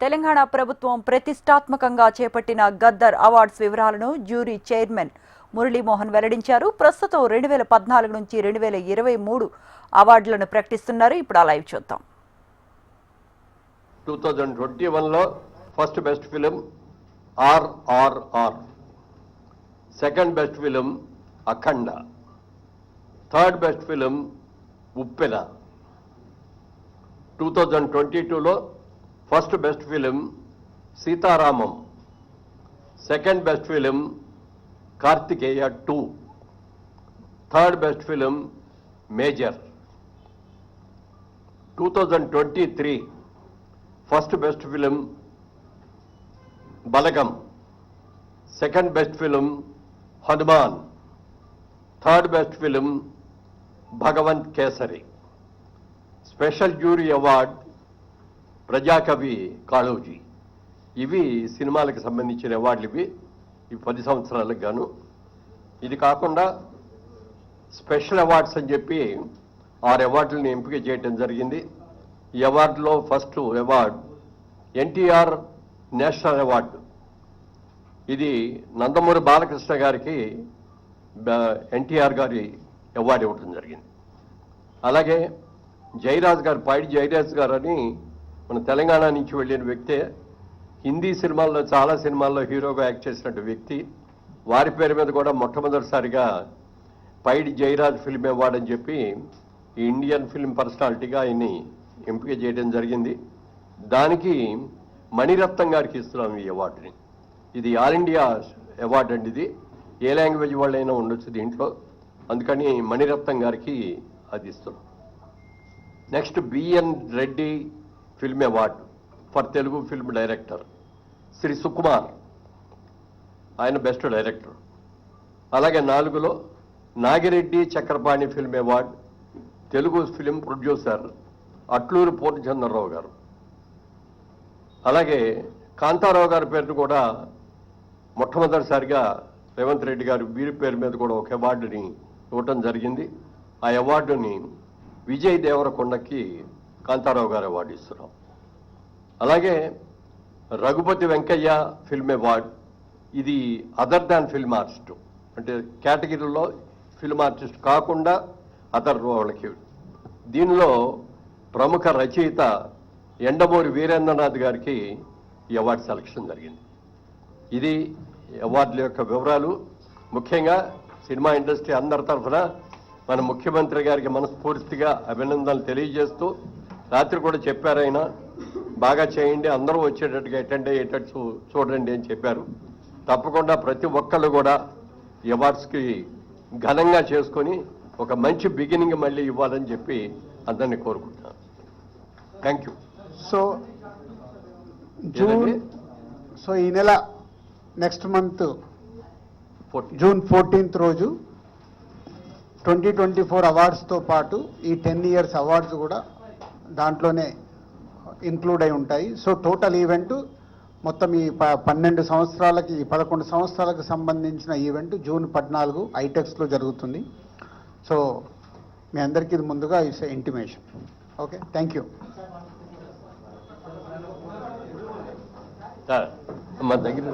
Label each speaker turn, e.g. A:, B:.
A: తెలంగాణ ప్రభుత్వం ప్రతిష్టాత్మకంగా చేపట్టిన గద్దర్ అవార్డ్స్ వివరాలను జ్యూరీ చైర్మన్ మురళీమోహన్ వెల్లడించారు. ప్రస్తుతం 2014 నుంచి 2023 అవార్డులను ప్రకటిస్తున్నారు. ఇప్పుడు ఆ లైవ్ చూద్దాం.
B: 2021 లో first best film RRR, second best film Akhanda, third best film Uppena. 2022 లో first best film Sitaramam, second best film Karthikeya 2, third best film Major. 2023 first best film Balagam, second best film Hanuman, third best film Bhagavanth Kesari. Special jury award ప్రజాకవి కాళోజీ. ఇవి సినిమాలకు సంబంధించిన అవార్డులు. ఇవి 10 సంవత్సరాలకు గాను. ఇది కాకుండా స్పెషల్ అవార్డ్స్ అని చెప్పి 6 అవార్డులను ఎంపిక చేయడం జరిగింది. ఈ అవార్డులో first award NTR national award. ఇది నందమూరి బాలకృష్ణ గారికి ఎన్టీఆర్ గారి అవార్డు ఇవ్వడం జరిగింది. అలాగే జయరాజ్ గారు, పైడి జయరాజ్ గారు అని మన తెలంగాణ నుంచి వెళ్ళిన వ్యక్తే. హిందీ సినిమాల్లో చాలా సినిమాల్లో హీరోగా యాక్ట్ చేసినట్టు వ్యక్తి. వారి పేరు మీద కూడా మొట్టమొదటిసారిగా పైడి జయరాజ్ ఫిల్మ్ అవార్డు అని చెప్పి ఈ ఇండియన్ ఫిల్మ్ పర్సనాలిటీగా ఆయన్ని ఎంపిక చేయడం జరిగింది. దానికి మణిరత్నం గారికి ఇస్తున్నాం ఈ అవార్డుని. ఇది ఆల్ ఇండియా అవార్డు అండి. ఇది ఏ లాంగ్వేజ్ వాళ్ళైనా ఉండొచ్చు దీంట్లో, అందుకని మణిరత్నం గారికి అది ఇస్తున్నాం. Next BN Reddy film award for Telugu film director Shri Sukumar, ఆయన బెస్ట్ డైరెక్టర్. అలాగే 4లో Nagireddy Chakrapani film award Telugu film producer Atluru Purnachandra Rao గారు. అలాగే కాంతారావు గారి పేరును కూడా మొట్టమొదటిసారిగా రేవంత్ రెడ్డి గారు వీరి పేరు మీద కూడా ఒక అవార్డుని ఇవ్వటం జరిగింది. ఆ అవార్డుని విజయ్ దేవరకొండకి కాంతారావు గారు అవార్డు ఇస్తున్నాం. అలాగే రఘుపతి వెంకయ్య ఫిల్మ్ అవార్డు. ఇది అదర్ దాన్ ఫిల్మ్ ఆర్టిస్ట్, అంటే కేటగిరీలో ఫిల్మ్ ఆర్టిస్ట్ కాకుండా అదర్ వాళ్ళకి. దీనిలో ప్రముఖ రచయిత ఎండమూరి వీరేంద్రనాథ్ గారికి ఈ అవార్డు సెలక్షన్ జరిగింది. ఇది అవార్డుల యొక్క వివరాలు. ముఖ్యంగా సినిమా ఇండస్ట్రీ అందరి తరఫున మన ముఖ్యమంత్రి గారికి మనస్ఫూర్తిగా అభినందనలు తెలియజేస్తూ, రాత్రి కూడా చెప్పారు ఆయన, బాగా చేయండి, అందరూ వచ్చేటట్టుగా అటెండ్ అయ్యేటట్టు చూడండి అని చెప్పారు. తప్పకుండా ప్రతి ఒక్కళ్ళు కూడా ఈ అవార్డ్స్కి ఘనంగా చేసుకొని ఒక మంచి బిగినింగ్ మళ్ళీ ఇవ్వాలని చెప్పి అందరినీ కోరుకుంటున్నాను. Thank you.
C: సో ఈ నెల నెక్స్ట్ మంత్ జూన్ 14th రోజు 2024 అవార్డ్స్తో పాటు ఈ 10 years అవార్డ్స్ కూడా దాంట్లోనే ఇంక్లూడ్ అయి ఉంటాయి. సో టోటల్ ఈవెంట్ మొత్తం ఈ 12 సంవత్సరాలకి 11 సంవత్సరాలకు సంబంధించిన ఈవెంట్ జూన్ 14 ఐటెక్స్లో జరుగుతుంది. సో మీ అందరికీ ఇది ముందుగా it's intimation. Okay, thank you.
B: మా దగ్గర